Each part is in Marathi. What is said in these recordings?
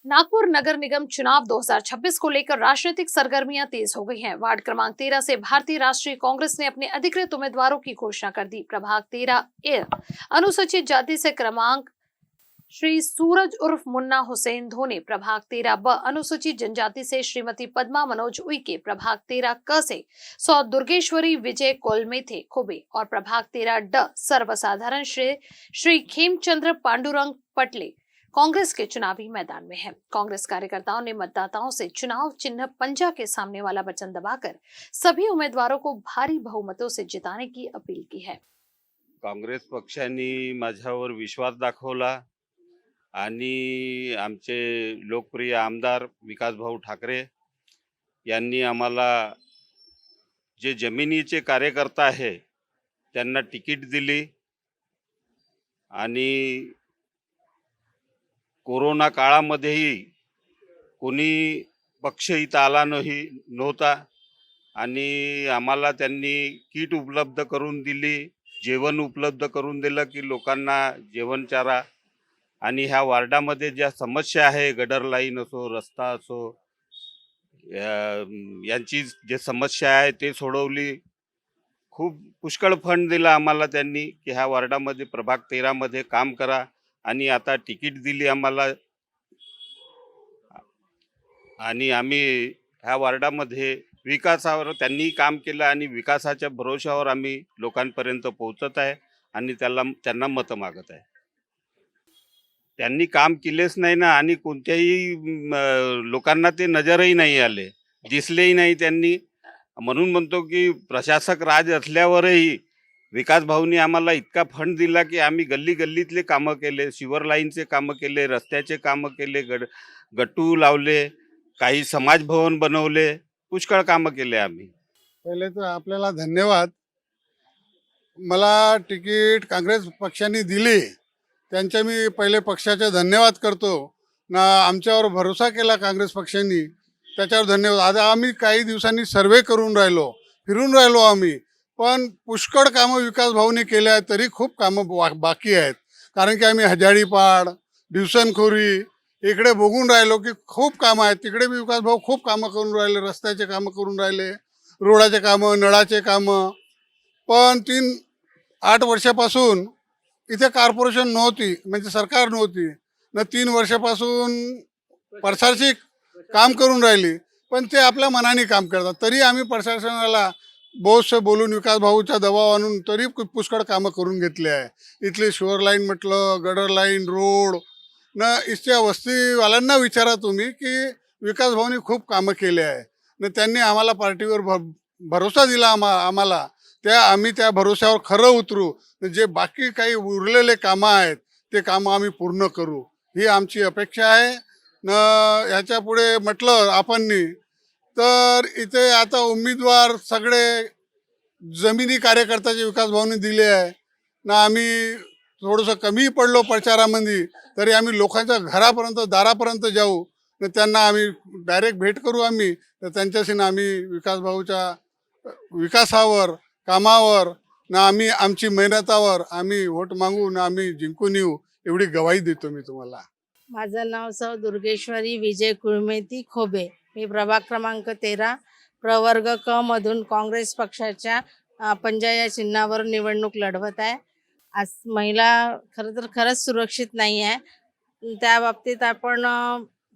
नागपुर नगर निगम चुनाव 2026 को लेकर राजनीतिक सरगर्मियां तेज हो गई हैं। वार्ड क्रमांक 13 से भारतीय राष्ट्रीय कांग्रेस ने अपने अधिकृत उम्मीदवारों की घोषणा कर दी। प्रभाग 13 ए अनुसूचित जाति से क्रमांक श्री सूरज उर्फ मुन्ना हुसैन धोनी, प्रभाग 13 ब अनुसूचित जनजाति से श्रीमती पद्मा मनोज उइके, प्रभाग 13 क से सौ दुर्गेश्वरी विजय कोलमेथे खुबे और प्रभाग 13 ड सर्वसाधारण श्री खेमचंद्र पांडुरंग पटले कांग्रेस के चुनावी मैदान में है। कांग्रेस कार्यकर्ताओं ने मतदाताओं से चुनाव चिन्ह पंजा के सामने वाला बटन दबाकर सभी उम्मीदवारों को भारी बहुमतों से जिताने की अपील की है। काँग्रेस पक्षाने माझ्यावर विश्वास दाखवला आणि आमचे लोकप्रिय आमदार विकासभाऊ ठाकरे यांनी आम्हाला जे जमिनीचे कार्यकर्ता आहे त्यांना तिकीट दिली आणि कोरोना काळामध्येही कोणी पक्ष इथं आला नव्हता आणि आम्हाला त्यांनी किट उपलब्ध करून दिली, जेवण उपलब्ध करून दिलं की लोकांना जेवणचारा आणि ह्या वार्डामध्ये ज्या समस्या आहे, गटर लाईन असो, रस्ता असो, यांची जे समस्या आहे ते सोडवली। खूप पुष्कळ फंड दिला आम्हाला त्यांनी की ह्या वार्डामध्ये प्रभाग 13 मध्ये काम करा आणि आता तिकीट दिली आम्हाला आणि आम्ही ह्या वार्डामध्ये विकासावर त्यांनी काम केलं आणि विकासाच्या भरोशावर आम्ही लोकांपर्यंत पोहोचत आहे आणि त्यांना मत मागत आहे। त्यांनी काम केलेच नाही ना आणि कोणत्याही लोकांना ते नजरही नाही आले, दिसलेही नाही त्यांनी। म्हणून म्हणतो की प्रशासक राज असल्यावरही विकास भाऊनी आम्हाला इतका फंड दिला की आम्ही गल्ली गल्लीतले कामं केले, शिवर लाईनचे कामं केले, रस्त्याचे कामं केले, गट्टू लावले, काही समाज भवन बनवले, पुष्कळ कामं केले आम्ही। पहिले तर आपल्याला धन्यवाद। मला तिकीट काँग्रेस पक्षाने दिली त्यांचे मी पहिले पक्षाचे धन्यवाद करतो ना। आमच्यावर भरोसा केला काँग्रेस पक्षाने, त्याच्यावर धन्यवाद। आता आम्ही काही दिवसांनी सर्वे करून फिरून राहिलो आम्ही, पण पुष्कळ कामं विकास भाऊने केले आहेत, तरी खूप कामं बाकी आहेत। कारण की आम्ही हजारीपाड, दिवसनखोरी इकडे बघून राहिलो की खूप कामं आहेत, तिकडे बी विकास भाऊ खूप कामं करून राहिले, रस्त्याचे कामं करून राहिले, रोडाचे कामं, नळाचे कामं। पण 8 वर्षापासून इथे कॉर्पोरेशन नव्हती, म्हणजे सरकार नव्हती ना। 3 वर्षापासून प्रशासकीय काम करून राहिली, पण ते आपल्या मनाने काम करतात। तरी आम्ही प्रशासनाला बहुतसे बोलून विकास भाऊचा दबाव आणून तरी पुष्कळ कामं करून घेतले आहे। इथली शोअर लाईन म्हटलं, गडर लाईन, रोड ना, इथच्या वस्तीवाल्यांना विचारा तुम्ही की विकास भाऊनी खूप कामं केले आहे ना। त्यांनी आम्हाला पार्टीवर भरोसा दिला आम्हाला, आम्ही त्या भरोश्यावर खरं उतरू। जे बाकी काही उरलेले कामं आहेत ते कामं आम्ही पूर्ण करू, ही आमची अपेक्षा आहे न। ह्याच्या पुढे म्हटलं आपण तर इथे आता उमेदवार सगळे जमिनी कार्यकर्त्याचे विकास भाऊने दिले आहे ना। आम्ही थोडंसं कमी पडलो प्रचारामध्ये, तरी आम्ही लोकांच्या घरापर्यंत दारापर्यंत जाऊ न, त्यांना आम्ही डायरेक्ट भेट करू आम्ही, तर त्यांच्याशी आम्ही विकास भाऊच्या विकासावर, कामावर ना, आम्ही आमची मेहनतावर आम्ही वोट मागू ना, आम्ही जिंकून येऊ, एवढी गवाही देतो मी तुम्हाला। माझं नाव सौ दुर्गेश्वरी विजय कुळमेती खोबे। मी प्रभाग क्रमांक 13 प्रवर्ग क मधून काँग्रेस पक्षाच्या पंजा या चिन्हावर निवडणूक लढवत आहे। आज महिला खरंच सुरक्षित नाही आहे। त्या बाबतीत आपण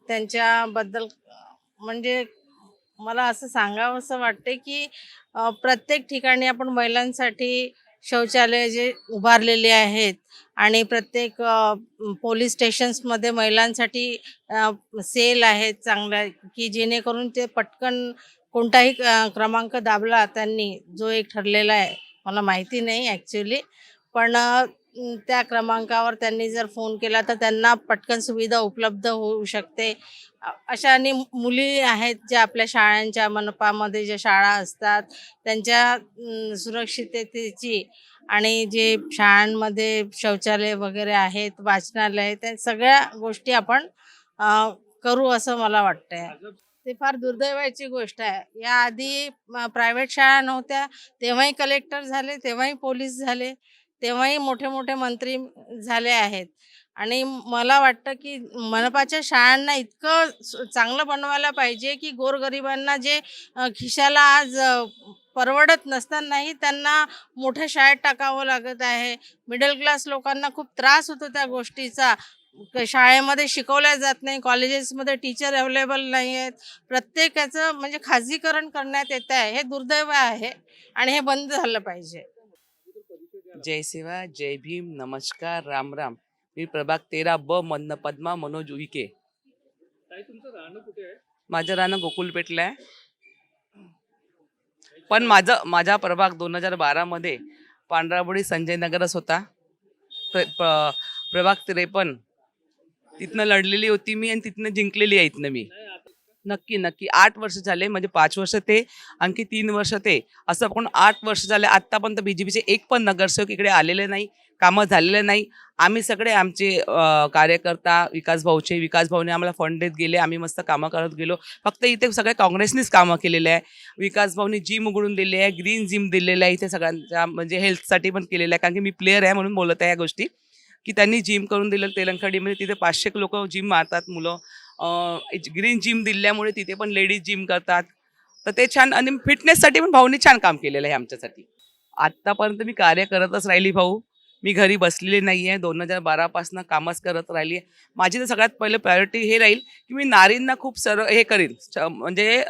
त्यांच्याबद्दल म्हणजे मला असं सांगावंसं वाटते की प्रत्येक ठिकाणी आपण महिलांसाठी शौचालय जे उभारलेले आहेत आणि प्रत्येक पोलीस स्टेशन्समध्ये महिलांसाठी सेल आहेत चांगल्या, की जेणेकरून ते पटकन कोणताही क्रमांक दाबला त्यांनी, जो एक ठरलेला आहे, मला माहिती नाही ॲक्च्युली, पण त्या क्रमांकावर त्यांनी जर फोन केला तर त्यांना पटकन सुविधा उपलब्ध होऊ शकते। अशा आणि मुली आहेत ज्या आपल्या शाळांच्या मनपामध्ये ज्या शाळा असतात त्यांच्या सुरक्षिततेची आणि जे शाळांमध्ये शौचालय वगैरे आहेत, वाचनालय, त्या सगळ्या गोष्टी आपण करू असं मला वाटतंय। ते फार दुर्दैवाची गोष्ट आहे। याआधी प्रायव्हेट शाळा नव्हत्या, तेव्हाही कलेक्टर झाले, तेव्हाही पोलीस झाले, तेव्हाही मोठे मोठे मंत्री झाले आहेत आणि मला वाटतं की मनपाच्या शाळांना इतकं चांगलं बनवायला पाहिजे की गोरगरिबांना जे खिशाला आज परवडत नसतानाही त्यांना मोठ्या शाळेत टाकावं लागत आहे. मिडल क्लास लोकांना खूप त्रास होतो त्या गोष्टीचा. शाळेमध्ये शिकवल्या जात नाही, कॉलेजेसमध्ये टीचर अवेलेबल नाही आहेत. प्रत्येकाचं म्हणजे खाजगीकरण करण्यात येत आहे. हे दुर्दैव आहे आणि हे बंद झालं पाहिजे. जय सेवा, जय भीम, नमस्कार, राम राम. मी प्रभाग 13 ब मधनं पद्मा मनोज उईके. माझं राहणं गोकुलपेठला आहे. पण माझा प्रभाग 2012 मध्ये पांढराबोडी संजय नगरच होता. प्रभाग 53 तिथनं लढलेली होती मी आणि तिथनं जिंकलेली आहे इथनं मी. नक्की 8 वर्ष झाले, म्हणजे 5 वर्ष ते आणखी 3 वर्ष ते, असं पण 8 वर्ष झाले. आत्तापर्यंत बीजेपीचे एक पण नगरसेवक इकडे आलेले नाही, कामं झालेले नाही. आम्ही सगळे आमचे कार्यकर्ता विकास भाऊने आम्हाला फंड देत गेले, आम्ही मस्त कामं करत गेलो. फक्त इथे सगळे काँग्रेसनीच कामं केलेले आहे. विकास भाऊनी जिम उघडून दिली आहे, ग्रीन जिम दिलेलं आहे इथे सगळ्यांच्या, म्हणजे हेल्थसाठी पण केलेलं आहे. कारण की मी प्लेअर आहे म्हणून बोलत आहे या गोष्टी, की त्यांनी जिम करून दिलं तेलंगणमध्ये. तिथे 500 लोक जिम मारतात मुलं. ग्रीन जिम दिल्यामुळे तिथे पण लेडीज जिम करतात. तर ते छान, आणि फिटनेससाठी पण भाऊनी छान काम केलेलं आहे आमच्यासाठी. आत्तापर्यंत मी कार्य करतच राहिली भाऊ. मी घरी बसलेली नाही आहे. 2012 पासून कामच करत राहिली आहे. माझी तर सगळ्यात पहिले प्रायोरिटी हे राहील की मी नारींना खूप हे करीन, म्हणजे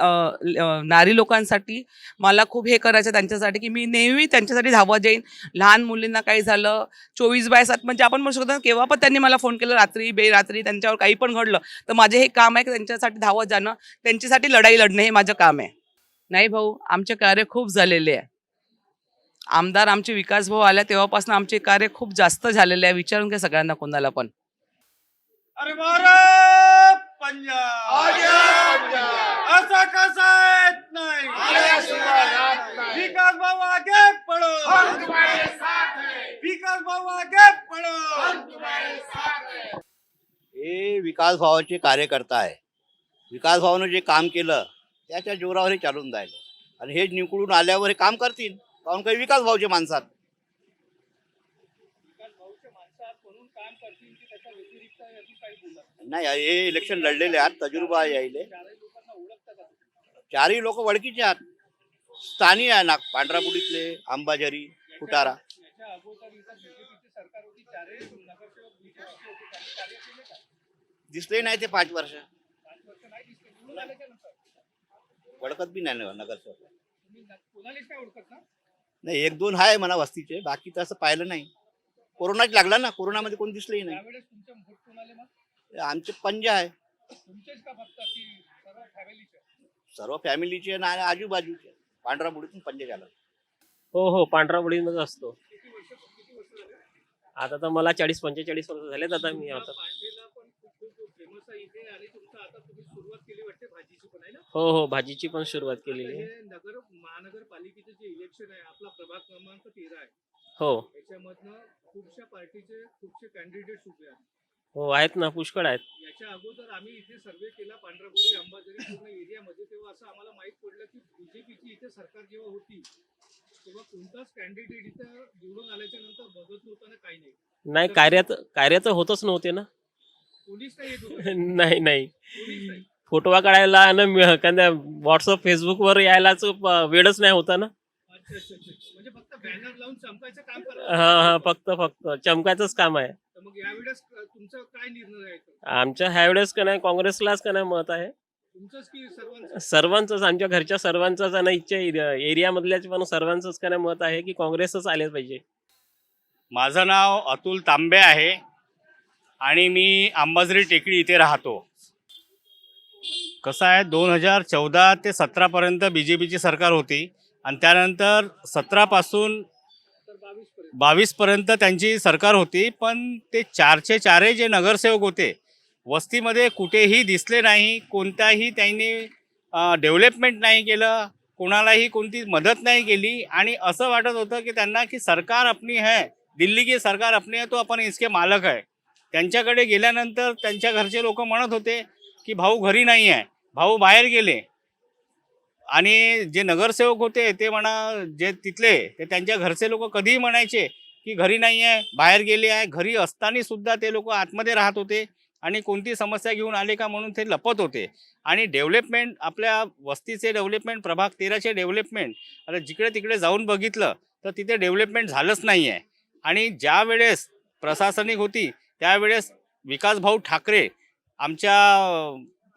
नारी लोकांसाठी मला खूप हे करायचं त्यांच्यासाठी, की मी नेहमी त्यांच्यासाठी धावत जाईन. लहान मुलींना काही झालं 24/7, म्हणजे आपण म्हणू शकतो केव्हा पण त्यांनी मला फोन केला, रात्री बेरात्री त्यांच्यावर काही पण घडलं, तर माझे हे काम आहे की त्यांच्यासाठी धावत जाणं, त्यांच्यासाठी लढाई लढणं, हे माझं काम आहे. नाही भाऊ, आमचे कार्य खूप झालेले आहे. आमदार आमचे विकास भाऊ आल्या तेव्हापासून आमचे कार्य खूप जास्त झालेले आहे. विचारून घ्या सगळ्यांना, कोणाला पण. अरे भारत पंजाब ऐसा कसा येत नाही, विकास भाऊ आगे पढ़ो, विकास भाऊ आगे पढ़ो. हे विकास भावाचे कार्यकर्ता आहे. विकास भावानं जे काम केलं त्याच्या जोरावर हे चालून जायलं, आणि हे निवडून आल्यावर हे काम करतील, कारण काही विकास भाऊचे माणसात. नाही, हे इलेक्शन लढलेले आहात, तजुर्बा यायले. चारही लोक वळखीचे आहात, स्थानिक आहे ना, पांढरापुडीतले, अंबाझरी, फुटारा. दिसले नाही ते 5 वर्ष, वळखत बी नाही नगरसेवक. नाही, 1-2 आहे म्हणा वस्तीचे, बाकी तसं पाहिलं नाही. कोरोनाच लागला ना, कोरोनामध्ये कोण दिसलंही नाही. आमचे पंजा आहे, सर्व फॅमिलीचे ना, आजूबाजूचे. पांढरापुडीतून पंजा झाला. हो, पांढरापुडीतच असतो. आता तर मला 40-45 वर्ष झालेत. आता मी हो, भाजीची पण सुरुवात केलेली आहे. महानगरपालिकेचे जे इलेक्शन आहे, आपला प्रभाग क्रमांक 13 आहे. हो, याच्यामधनं खूपशा पार्टीचे खूपशे कॅन्डिडेट्स उभे आहेत. हो, आहेत ना, पुष्कळ आहेत. याच्या अगोदर आम्ही इथे सर्वे केला पांढरापुडी अंबाझरी पूर्ण एरियामध्ये, तेव्हा असं आम्हाला माहित पडलं की बीजेपीची इथे सरकार जेव्हा होती तेव्हा कोणताच कॅन्डिडेट इथं निवडून आल्याच्या नंतर बघत नव्हता ना, काही नाही. नाही, कार्य तर होतच नव्हते ना. पोलीस नाही येत होते. नाही, पोलीस नाही. फोटो काढायला आणि व्हॉट्सअप फेसबुकवर यायलाच वेळच नाही होता ना. अच्छा. म्हणजे फक्त बॅनर लावून चमकायचं काम हा, फक्त चमकायचंच काम आहे. तर मग यावेळेस तुमचा काय निर्णय आहे? आमच्या ह्यावेळेस का नाही, काँग्रेसलाच का नाही मत आहे. तुमचंच की सर्वांचं? सर्वांचंच, आमच्या घरच्या सर्वांचंच आणि इथच्या एरियामधल्याच पण सर्वांचंच का नाही मत आहे की काँग्रेसच आले पाहिजे. माझं नाव अतुल तांबे आहे आणि मी अंबाझरी टेकडी इथे राहतो. कसं आहे, 2014 ते 17पर्यंत बीजेपीची सरकार होती, आणि त्यानंतर 17 पासून 22पर्यंत त्यांची सरकार होती. पण ते 4चे 4 जे नगरसेवक होते वस्तीमध्ये कुठेही दिसले नाही. कोणताही त्यांनी डेव्हलपमेंट नाही केलं, कोणालाही कोणती मदत नाही केली. आणि असं वाटत होतं की त्यांना की सरकार अपनी है, दिल्ली की सरकार अपनी है, तो आपण इसके मालक आहे. त्यांच्याकडे गेल्यानंतर त्यांच्या घरचे लोक म्हणत होते की भाऊ घरी नाही आहे, भाऊ बाहेर गेले. आणि जे नगरसेवक होते ते म्हणा, जे तिथले ते त्यांच्या घरचे लोक कधीही म्हणायचे की घरी नाही आहे, बाहेर गेले आहे. घरी असताना सुद्धा ते लोक आतमध्ये राहत होते आणि कोणती समस्या घेऊन आले का म्हणून ते लपत होते. आणि डेव्हलपमेंट, आपल्या वस्तीचे डेव्हलपमेंट, प्रभाग 13चे डेव्हलपमेंट, आता जिकडे तिकडे जाऊन बघितलं तर तिथे डेव्हलपमेंट झालंच नाही आहे. आणि ज्या वेळेस प्रशासनिक होती त्यावेळेस विकासभाऊ ठाकरे आमच्या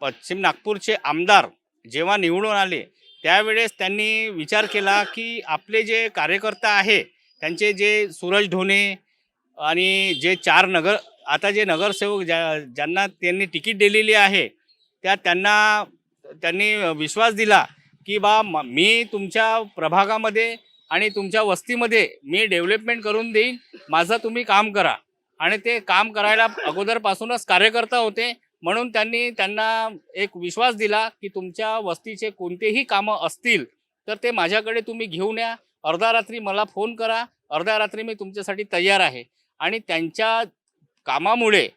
पश्चिम नागपूरचे आमदार जेव्हा निवडून आले त्यावेळेस त्यांनी विचार केला की आपले जे कार्यकर्ता आहे त्यांचे जे सूरज ढोणे आणि जे 4 आता जे नगरसेवक ज्यांना त्यांनी तिकीट दिलेली आहे त्यांनी विश्वास दिला की मी तुमच्या प्रभागामध्ये आणि तुमच्या वस्तीमध्ये मी डेव्हलपमेंट करून देईन, माझं तुम्ही काम करा. आणि ते काम करायला अगोदरपासूनच कार्यकर्ता होते म्हणून त्यांना एक विश्वास दिला की तुमच्या वस्तीचे कोणतेही कामं असतील तर ते माझ्याकडे तुम्ही घेऊन या, अर्ध्या रात्री मला फोन करा, अर्ध्या रात्री मी तुमच्यासाठी तयार आहे. आणि त्यांच्या कामामुळे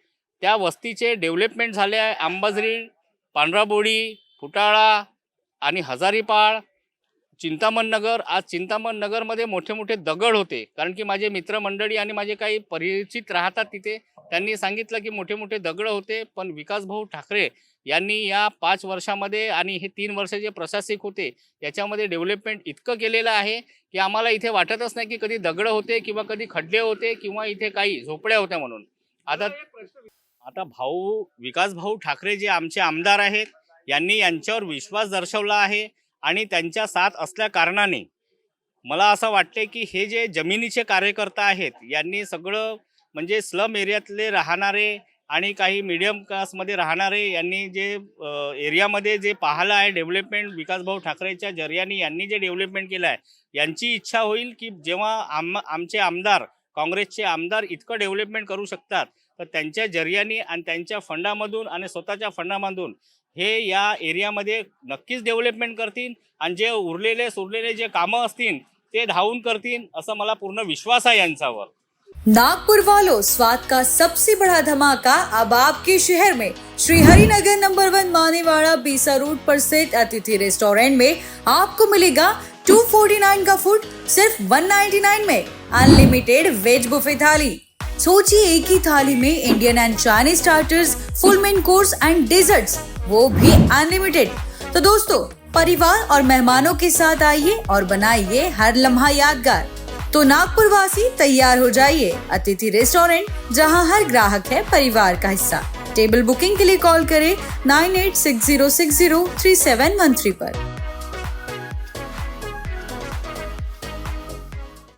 त्या वस्तीचे डेव्हलपमेंट झाले आहे. अंबाझरी, पांढराबोडी, फुटाळा आणि हजारीपाळ, चिंतामण नगर. आज चिंतामण नगरमध्ये मोठे मोठे दगड होते कारण की माझे मित्रमंडळी आणि माझे काही परिचित राहतात तिथे. त्यांनी सांगितलं की मोठे मोठे दगड होते, पण विकासभाऊ ठाकरे यांनी या 5 वर्षामध्ये आणि हे 3 वर्ष जे प्रशासक होते याच्यामध्ये डेव्हलपमेंट इतकं केलेलं आहे की आम्हाला इथे वाटतच नाही की कधी दगड होते किंवा कधी खड्डे होते किंवा इथे काही झोपड्या होत्या म्हणून. आता विकासभाऊ ठाकरे जे आमचे आमदार आहेत यांनी यांच्यावर विश्वास दर्शवला आहे आणि त्यांच्या साथ असल्या कारणाने मला असं वाटते की हे जे जमिनीचे कार्यकर्ता आहेत यांनी सगळं म्हणजे स्लम एरियातले राहणारे आणि काही मीडियम क्लासमध्ये राहणारे यांनी जे एरियामध्ये जे पाहिलं आहे डेव्हलपमेंट विकासभाऊ ठाकरेच्या जरियाने यांनी जे डेव्हलपमेंट केलं आहे, यांची इच्छा होईल की जेव्हा आमचे आमदार, काँग्रेसचे आमदार इतकं डेव्हलपमेंट करू शकतात तर त्यांच्या जरियाने आणि त्यांच्या फंडामधून आणि स्वतःच्या फंडामधून हे या एरियामध्ये नक्कीच डेव्हलपमेंट करतील आणि जे उरलेले जे कामं असतील ते धावून करतील असं मला पूर्ण विश्वास आहे यांच्यावर. नागपुर वालों, स्वाद का सबसे बड़ा धमाका अब आपके शहर में श्री हरिनगर नंबर 1 मानेवाड़ा बीसा रोड पर स्थित अतिथि रेस्टोरेंट में आपको मिलेगा 249 का फूड सिर्फ 199 में, अनलिमिटेड वेज बुफे थाली. सोचिए, एक ही थाली में Indian and Chinese starters, full main course and desserts, वो भी अनलिमिटेड. तो दोस्तों, परिवार और मेहमानों के साथ आइए और बनाइए हर लम्हा यादगार. तो नागपुर वासी तैयार हो जाइए. अतिथि रेस्टोरेंट, जहां हर ग्राहक है परिवार का हिस्सा. टेबल बुकिंग के लिए कॉल करें 9860603713 पर.